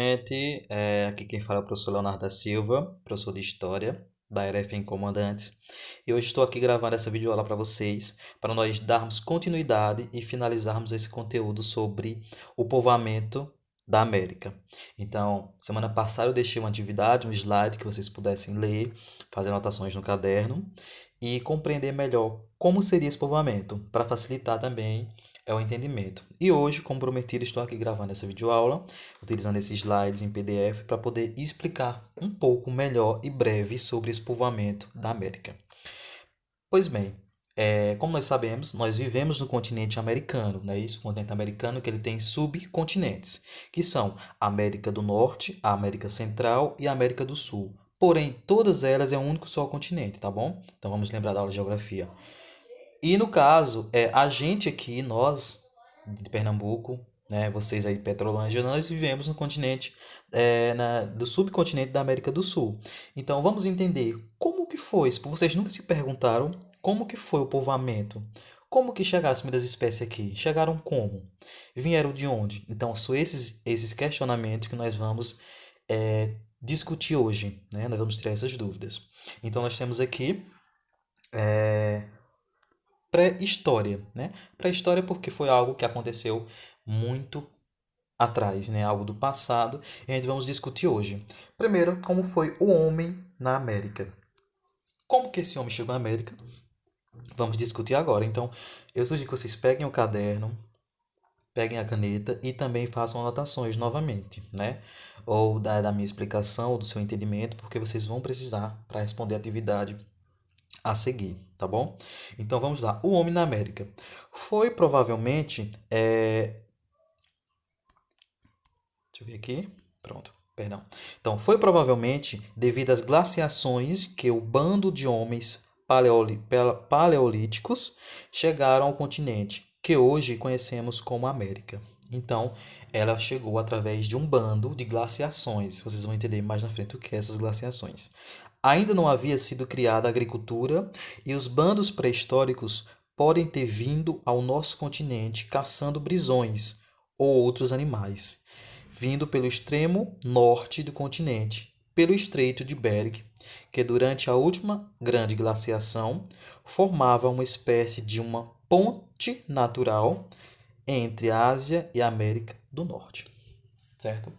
Gente, aqui quem fala é o professor Leonardo da Silva, professor de História da RFM Comandantes. E hoje estou aqui gravando essa videoaula para vocês, para nós darmos continuidade e finalizarmos esse conteúdo sobre o povoamento da América. Então, semana passada eu deixei uma atividade, um slide que vocês pudessem ler, fazer anotações no caderno e compreender melhor como seria esse povoamento, para facilitar também o entendimento. E hoje, como prometido, estou aqui gravando essa videoaula utilizando esses slides em PDF para poder explicar um pouco melhor e breve sobre esse povoamento da América. Pois bem, como nós sabemos, nós vivemos no continente americano, não é isso? O continente americano que ele tem subcontinentes, que são a América do Norte, a América Central e a América do Sul. Porém, todas elas é um único só continente, tá bom? Então vamos lembrar da aula de geografia. E no caso, a gente aqui, nós de Pernambuco, né, vocês aí de Petrolândia, nós vivemos no continente, do subcontinente da América do Sul. Então vamos entender como que foi, se vocês nunca se perguntaram como que foi o povoamento, como que chegaram as primeiras espécies aqui, chegaram como, vieram de onde? Então são esses questionamentos que nós vamos discutir hoje, né? Nós vamos tirar essas dúvidas. Então nós temos aqui pré-história, né? Pré-história porque foi algo que aconteceu muito atrás, né? Algo do passado, e a gente vamos discutir hoje. Primeiro, como foi o homem na América. Como que esse homem chegou na América? Vamos discutir agora. Então, eu sugiro que vocês peguem o caderno, peguem a caneta e também façam anotações novamente, né? Ou da minha explicação, ou do seu entendimento, porque vocês vão precisar para responder a atividade a seguir, tá bom? Então vamos lá. O homem na América foi provavelmente. Deixa eu ver aqui. Pronto, perdão. Então, foi provavelmente devido às glaciações que o bando de homens paleolíticos chegaram ao continente, que hoje conhecemos como América. Então, ela chegou através de um bando de glaciações. Vocês vão entender mais na frente o que é essas glaciações. Ainda não havia sido criada a agricultura e os bandos pré-históricos podem ter vindo ao nosso continente caçando brisões ou outros animais, vindo pelo extremo norte do continente, pelo Estreito de Bering, que durante a última grande glaciação formava uma espécie de uma ponte natural entre a Ásia e a América do Norte, certo?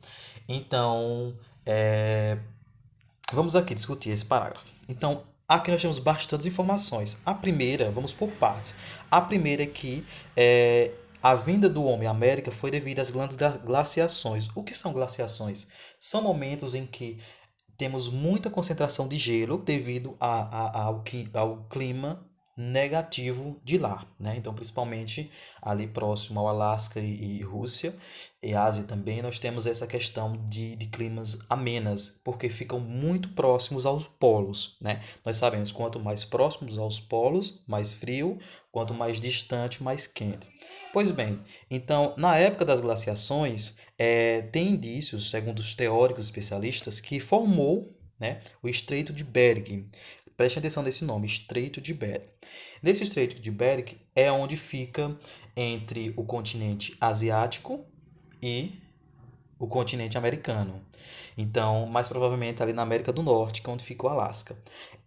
Então, vamos aqui discutir esse parágrafo. Então, aqui nós temos bastantes informações. A primeira, vamos por partes. A primeira é que a vinda do homem à América foi devido às grandes glaciações. O que são glaciações? São momentos em que temos muita concentração de gelo devido ao clima negativo de lá, né? Então, principalmente ali próximo ao Alasca e Rússia e Ásia também, nós temos essa questão de climas amenas, porque ficam muito próximos aos polos, né? Nós sabemos, quanto mais próximos aos polos, mais frio, quanto mais distante, mais quente. Pois bem, então, na época das glaciações, tem indícios, segundo os teóricos especialistas, que formou, né, o Estreito de Bering. Preste atenção nesse nome, Estreito de Bering. Nesse Estreito de Bering é onde fica entre o continente asiático e o continente americano. Então, mais provavelmente ali na América do Norte, que é onde fica o Alasca.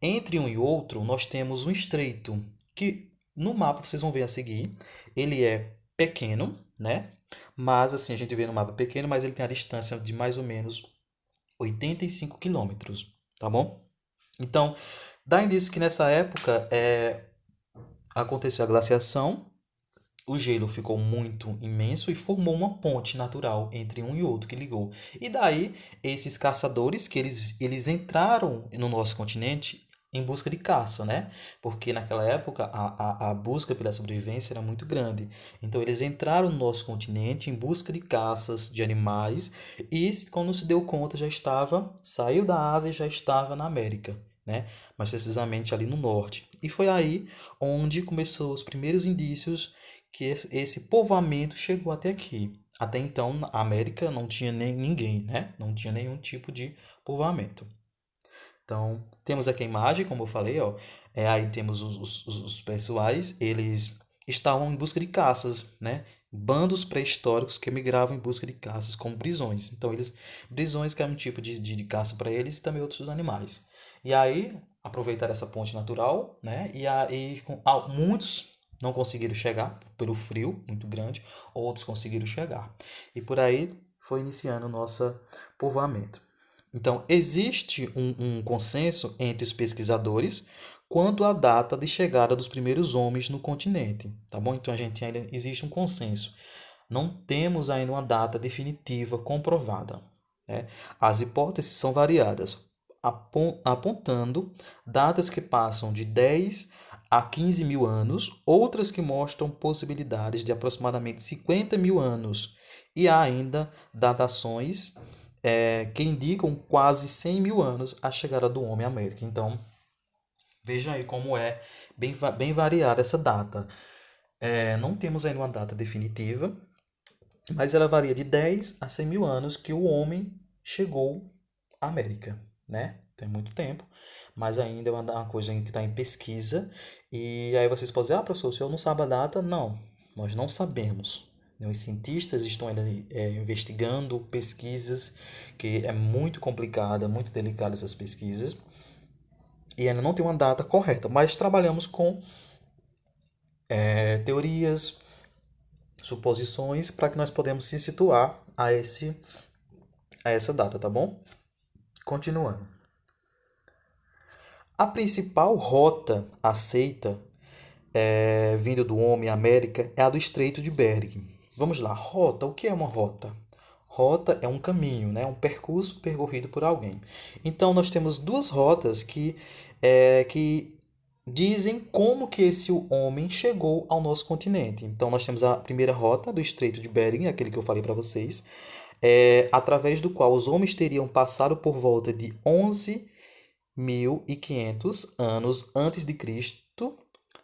Entre um e outro, nós temos um estreito, que no mapa vocês vão ver a seguir, ele é pequeno, né? Mas assim, a gente vê no mapa pequeno, mas ele tem a distância de mais ou menos 85 quilômetros, tá bom? Então, dá indício que nessa época aconteceu a glaciação, o gelo ficou muito imenso e formou uma ponte natural entre um e outro que ligou. E daí, esses caçadores, que eles entraram no nosso continente em busca de caça, né? Porque naquela época a busca pela sobrevivência era muito grande. Então, eles entraram no nosso continente em busca de caças de animais e, quando se deu conta, saiu da Ásia e já estava na América, né? Mais precisamente ali no norte. E foi aí onde começou os primeiros indícios que esse povoamento chegou até aqui. Até então, a América não tinha nem ninguém, né? Não tinha nenhum tipo de povoamento. Então, temos aqui a imagem, como eu falei, ó. Aí temos os pessoais, eles estavam em busca de caças, né? bandos pré-históricos que migravam em busca de caças, como bisões. Então, bisões que é um tipo de caça para eles e também outros animais. E aí, aproveitaram essa ponte natural, né? E aí, muitos não conseguiram chegar pelo frio muito grande, outros conseguiram chegar. E por aí foi iniciando o nosso povoamento. Então, existe um consenso entre os pesquisadores quanto à data de chegada dos primeiros homens no continente, tá bom? Então, a gente ainda existe um consenso. Não temos ainda uma data definitiva comprovada, né? As hipóteses são variadas, apontando datas que passam de 10 a 15 mil anos, outras que mostram possibilidades de aproximadamente 50 mil anos, e há ainda datações que indicam quase 100 mil anos a chegada do homem à América. Então, veja aí como é bem variada essa data. Não temos ainda uma data definitiva, mas ela varia de 10 a 100 mil anos que o homem chegou à América, né? Tem muito tempo, mas ainda é uma coisa que está em pesquisa. E aí vocês podem dizer, professor, o senhor não sabe a data? Não, nós não sabemos. Os cientistas estão ainda investigando pesquisas, que é muito complicada, muito delicada essas pesquisas, e ainda não tem uma data correta, mas trabalhamos com teorias, suposições, para que nós podemos se situar a essa data, tá bom? Continuando. A principal rota aceita vinda do homem à América é a do Estreito de Bering. Vamos lá, rota. O que é uma rota? Rota é um caminho, né? Um percurso percorrido por alguém. Então, nós temos duas rotas que dizem como que esse homem chegou ao nosso continente. Então, nós temos a primeira rota do Estreito de Bering, aquele que eu falei para vocês, através do qual os homens teriam passado por volta de 11.500 anos antes de Cristo,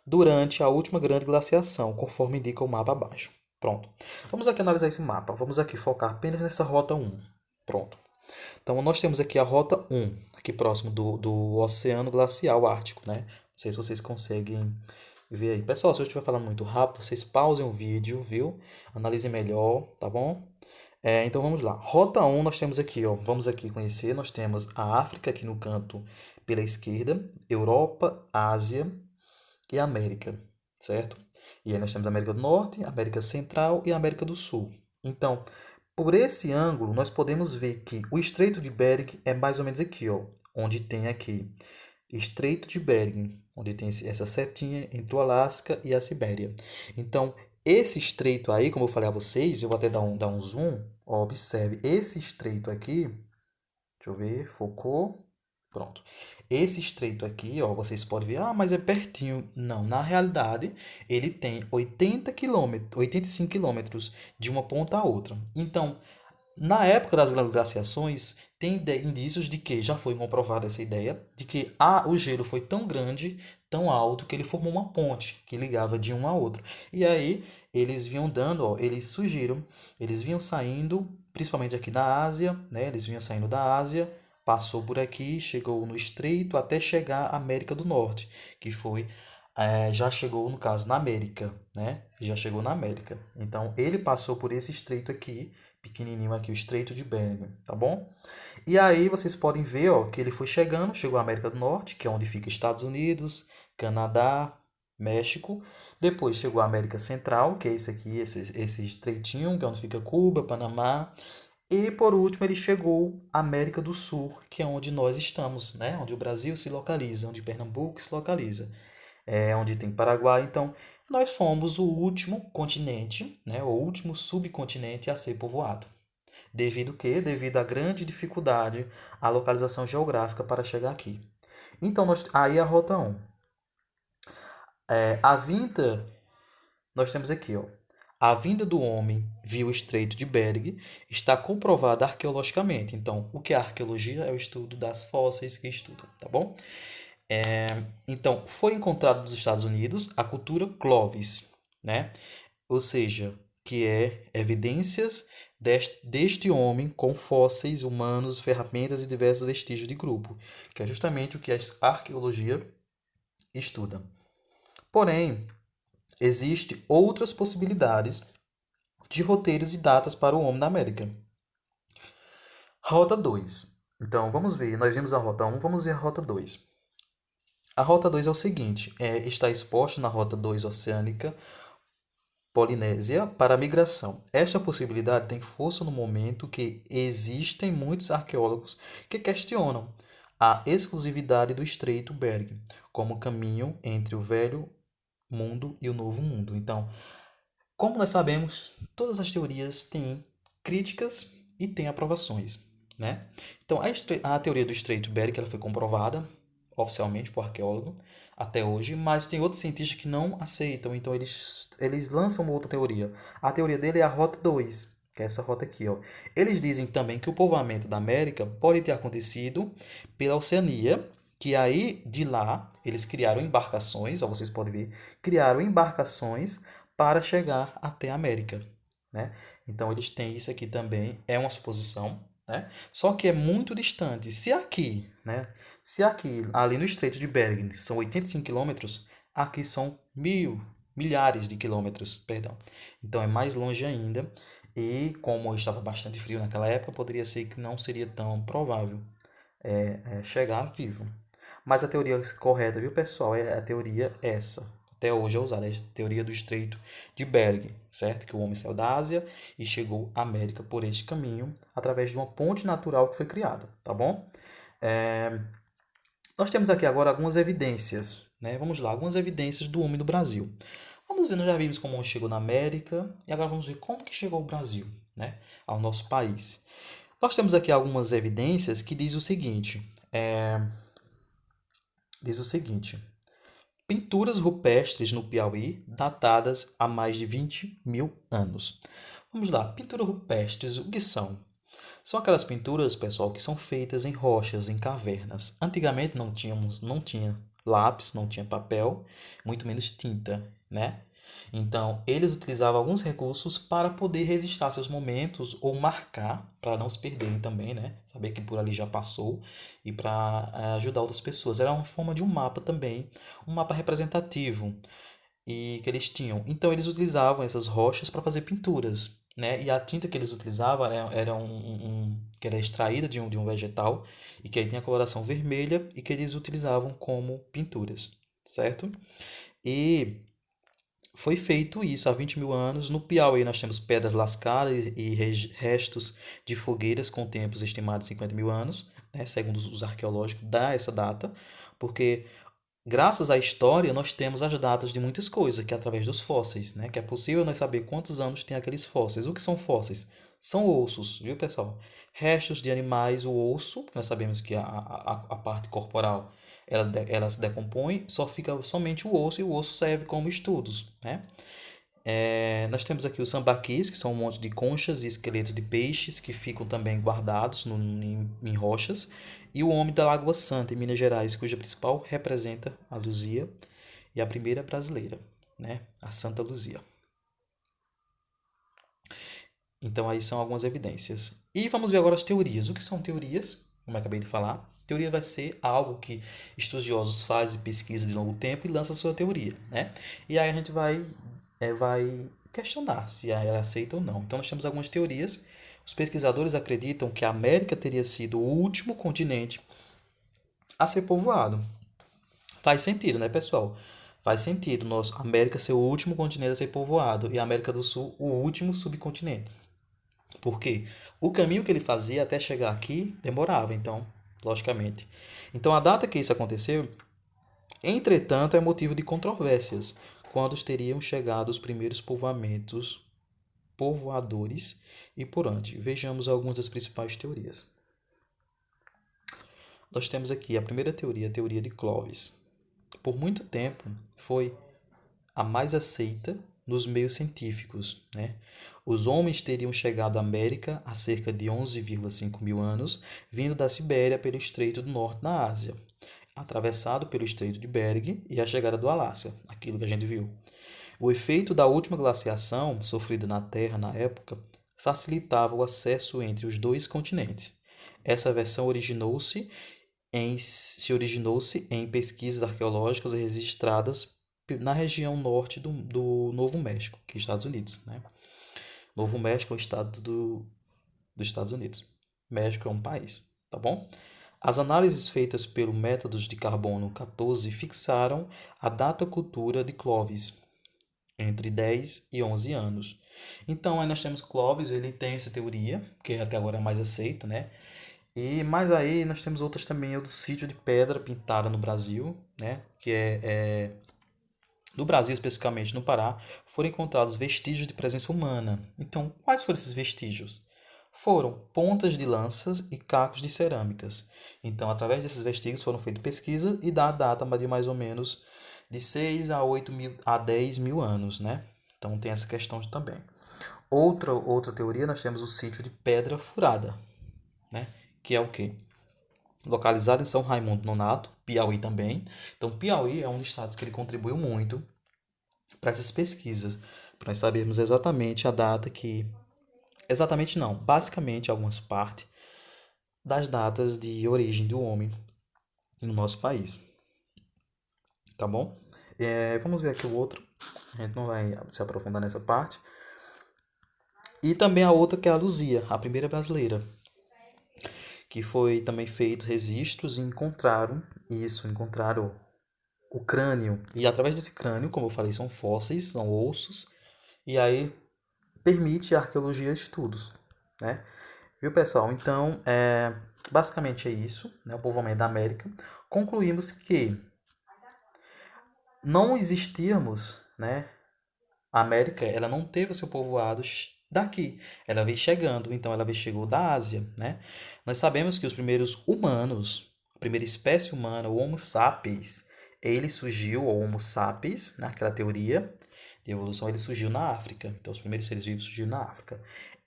durante a última grande glaciação, conforme indica o mapa abaixo. Pronto. Vamos aqui analisar esse mapa. Vamos aqui focar apenas nessa rota 1. Pronto. Então, nós temos aqui a rota 1, aqui próximo do Oceano Glacial Ártico, né? Não sei se vocês conseguem ver aí. Pessoal, se eu estiver falando muito rápido, vocês pausem o vídeo, viu? Analisem melhor, tá bom? Então, vamos lá. Rota 1, nós temos aqui, ó. Vamos aqui conhecer. Nós temos a África aqui no canto pela esquerda, Europa, Ásia e América, certo? E aí nós temos a América do Norte, América Central e América do Sul. Então, por esse ângulo, nós podemos ver que o Estreito de Bering é mais ou menos aqui, ó, onde tem aqui Estreito de Bering, onde tem essa setinha entre o Alasca e a Sibéria. Então, esse estreito aí, como eu falei a vocês, eu vou até dar um zoom, ó, observe, esse estreito aqui, deixa eu ver, focou, pronto. Esse estreito aqui, ó, vocês podem ver, mas é pertinho. Não, na realidade, ele tem 85 quilômetros de uma ponta a outra. Então, na época das grandes glaciações, tem indícios de que já foi comprovada essa ideia, de que o gelo foi tão grande, tão alto, que ele formou uma ponte que ligava de um a outro. E aí, eles vinham dando, ó, eles surgiram, eles vinham saindo, principalmente aqui da Ásia, né? Eles vinham saindo da Ásia, passou por aqui, chegou no Estreito até chegar à América do Norte, que foi já chegou no caso na América, né? Já chegou na América. Então ele passou por esse estreito aqui, pequenininho aqui, o Estreito de Bering, tá bom? E aí vocês podem ver, ó, que ele foi chegando, chegou à América do Norte, que é onde fica Estados Unidos, Canadá, México. Depois chegou à América Central, que é esse aqui, esse estreitinho, que é onde fica Cuba, Panamá. E por último ele chegou à América do Sul, que é onde nós estamos, né? Onde o Brasil se localiza, onde Pernambuco se localiza, onde tem Paraguai. Então, nós fomos o último continente, né? O último subcontinente a ser povoado. Devido quê? Devido à grande dificuldade à localização geográfica para chegar aqui. Então, aí a rota 1. A vinda, nós temos aqui, ó. A vinda do homem via o Estreito de Bering está comprovada arqueologicamente. Então, o que é arqueologia? É o estudo das fósseis que estudam, tá bom? Então, foi encontrado nos Estados Unidos a cultura Clovis, né? Ou seja, que é evidências deste homem com fósseis humanos, ferramentas e diversos vestígios de grupo, que é justamente o que a arqueologia estuda. Porém, existem outras possibilidades de roteiros e datas para o homem na América. Rota 2. Então, vamos ver. Nós vimos a Rota 1, vamos ver a Rota 2. A Rota 2 é o seguinte, está exposta na Rota 2 oceânica Polinésia para a migração. Esta possibilidade tem força no momento que existem muitos arqueólogos que questionam a exclusividade do Estreito Bering como caminho entre o Velho Mundo e o Novo Mundo. Então, como nós sabemos, todas as teorias têm críticas e têm aprovações, né? Então, a teoria do Estreito Bering ela foi comprovada oficialmente por arqueólogo até hoje, mas tem outros cientistas que não aceitam, então eles lançam uma outra teoria. A teoria dele é a Rota 2, que é essa rota aqui, ó. Eles dizem também que o povoamento da América pode ter acontecido pela Oceania, que aí de lá eles criaram embarcações, ó, vocês podem ver, criaram embarcações para chegar até a América, né? Então eles têm isso aqui também, é uma suposição, né? Só que é muito distante. Se aqui, né? Se aqui, ali no Estreito de Bering, são 85 quilômetros, aqui são milhares de quilômetros, perdão. Então é mais longe ainda. E como estava bastante frio naquela época, poderia ser que não seria tão provável chegar vivo. Mas a teoria correta, viu, pessoal? É a teoria essa. Até hoje é usada, é a teoria do Estreito de Bering, certo? Que o homem saiu da Ásia e chegou à América por este caminho, através de uma ponte natural que foi criada, tá bom? Nós temos aqui agora algumas evidências, né? Vamos lá, algumas evidências do homem no Brasil. Vamos ver, nós já vimos como o homem chegou na América e agora vamos ver como que chegou ao Brasil, né? Ao nosso país. Nós temos aqui algumas evidências que diz o seguinte, pinturas rupestres no Piauí datadas há mais de 20 mil anos. Vamos lá, pinturas rupestres, o que são? São aquelas pinturas, pessoal, que são feitas em rochas, em cavernas. Antigamente não tinha lápis, não tinha papel, muito menos tinta, né? Então, eles utilizavam alguns recursos para poder registrar seus momentos ou marcar, para não se perderem também, né? Saber que por ali já passou e para ajudar outras pessoas. Era uma forma de um mapa também, um mapa representativo e que eles tinham. Então eles utilizavam essas rochas para fazer pinturas, né? E a tinta que eles utilizavam era que era extraída de um vegetal e que aí tem a coloração vermelha e que eles utilizavam como pinturas, certo? E foi feito isso há 20 mil anos. No Piauí nós temos pedras lascadas e restos de fogueiras com tempos estimados de 50 mil anos, né? Segundo os arqueológicos, dá essa data, porque graças à história, nós temos as datas de muitas coisas, que é através dos fósseis, né? Que é possível nós saber quantos anos tem aqueles fósseis. O que são fósseis? São ossos, viu, pessoal? Restos de animais, o osso, nós sabemos que a parte corporal ela se decompõe, só fica somente o osso, e o osso serve como estudos, né? Nós temos aqui os sambaquis, que são um monte de conchas e esqueletos de peixes que ficam também guardados em rochas. E o homem da Lagoa Santa, em Minas Gerais, cuja principal representa a Luzia e a primeira brasileira, né? A Santa Luzia. Então, aí são algumas evidências. E vamos ver agora as teorias. O que são teorias? Como eu acabei de falar, teoria vai ser algo que estudiosos fazem pesquisa de longo tempo e lançam a sua teoria, né? E aí a gente vai questionar se ela aceita ou não. Então, nós temos algumas teorias. Os pesquisadores acreditam que a América teria sido o último continente a ser povoado. Faz sentido, né, pessoal? Faz sentido nosso América ser o último continente a ser povoado e a América do Sul o último subcontinente. Por quê? O caminho que ele fazia até chegar aqui demorava, então, logicamente. Então, a data que isso aconteceu, entretanto, é motivo de controvérsias, quando teriam chegado os primeiros povoadores e por onde. Vejamos algumas das principais teorias. Nós temos aqui a primeira teoria, a teoria de Clovis. Por muito tempo foi a mais aceita nos meios científicos, né? Os homens teriam chegado à América há cerca de 11,5 mil anos, vindo da Sibéria pelo Estreito do Norte na Ásia, atravessado pelo Estreito de Bering e a chegada do Alasca, aquilo que a gente viu. O efeito da última glaciação, sofrida na Terra na época, facilitava o acesso entre os dois continentes. Essa versão originou-se em pesquisas arqueológicas registradas na região norte do Novo México, que é Estados Unidos, né? Novo México é o estado dos Estados Unidos. México é um país, tá bom? As análises feitas pelo métodos de carbono 14 fixaram a data cultura de Clovis entre 10 e 11 anos. Então, aí nós temos Clovis, ele tem essa teoria, que até agora é mais aceita, né? E mais aí nós temos outras também, o do sítio de pedra pintada no Brasil, né? Que no Brasil, especificamente no Pará, foram encontrados vestígios de presença humana. Então, quais foram esses vestígios? Foram pontas de lanças e cacos de cerâmicas. Então, através desses vestígios foram feitas pesquisas e dá a data de mais ou menos de 6 a 8 mil, a 10 mil anos, né? Então, tem essa questão também. Outra teoria, nós temos o sítio de Pedra Furada, né? Que é o quê? Localizado em São Raimundo Nonato, Piauí também. Então, Piauí é um dos estados que ele contribuiu muito para essas pesquisas, para nós sabermos exatamente a data que. Exatamente não, basicamente algumas partes das datas de origem do homem no nosso país, tá bom? Vamos ver aqui o outro, a gente não vai se aprofundar nessa parte. E também a outra que é a Luzia, a primeira brasileira, que foi também feito registros e encontraram isso, encontraram o crânio. E através desse crânio, como eu falei, são fósseis, são ossos, e aí permite a arqueologia estudos, né? Viu, pessoal? Então, basicamente é isso, né? O povoamento da América. Concluímos que não existíamos, né? A América, ela não teve o seu povoado daqui. Ela veio chegando, então ela veio chegou da Ásia, né? Nós sabemos que os primeiros humanos, a primeira espécie humana, o Homo sapiens, ele surgiu, o Homo sapiens, naquela teoria de evolução, ele surgiu na África. Então, os primeiros seres vivos surgiram na África.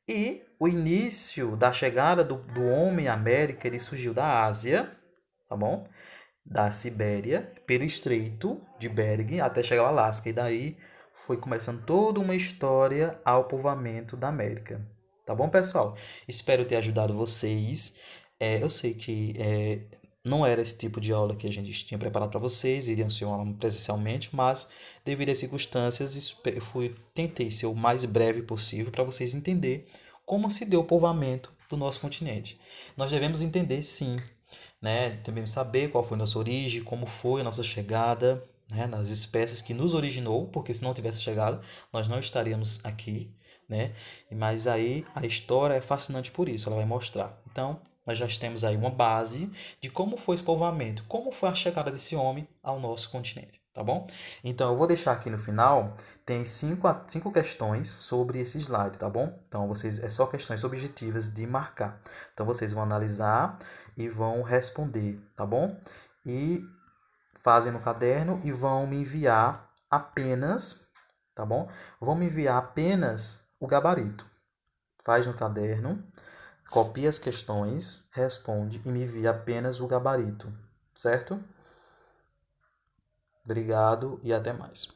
E o início da chegada do homem à América, ele surgiu da Ásia, tá bom? Da Sibéria, pelo Estreito de Bering até chegar ao Alasca. E daí foi começando toda uma história ao povoamento da América. Tá bom, pessoal? Espero ter ajudado vocês. Eu sei que não era esse tipo de aula que a gente tinha preparado para vocês, iriam ser uma aula presencialmente, mas devido às circunstâncias, tentei ser o mais breve possível para vocês entenderem como se deu o povoamento do nosso continente. Nós devemos entender, sim, né? Também saber qual foi a nossa origem, como foi a nossa chegada, né? Nas espécies que nos originou, porque se não tivesse chegado, nós não estaríamos aqui, né? Mas aí a história é fascinante por isso, ela vai mostrar. Então, nós já temos aí uma base de como foi esse povoamento, como foi a chegada desse homem ao nosso continente, tá bom? Então, eu vou deixar aqui no final, tem cinco questões sobre esse slide, tá bom? Então, é só questões objetivas de marcar. Então, vocês vão analisar e vão responder, tá bom? E fazem no caderno e vão me enviar apenas, tá bom? Vão me enviar apenas o gabarito. Faz no caderno, copia as questões, responde e me envia apenas o gabarito, certo? Obrigado e até mais.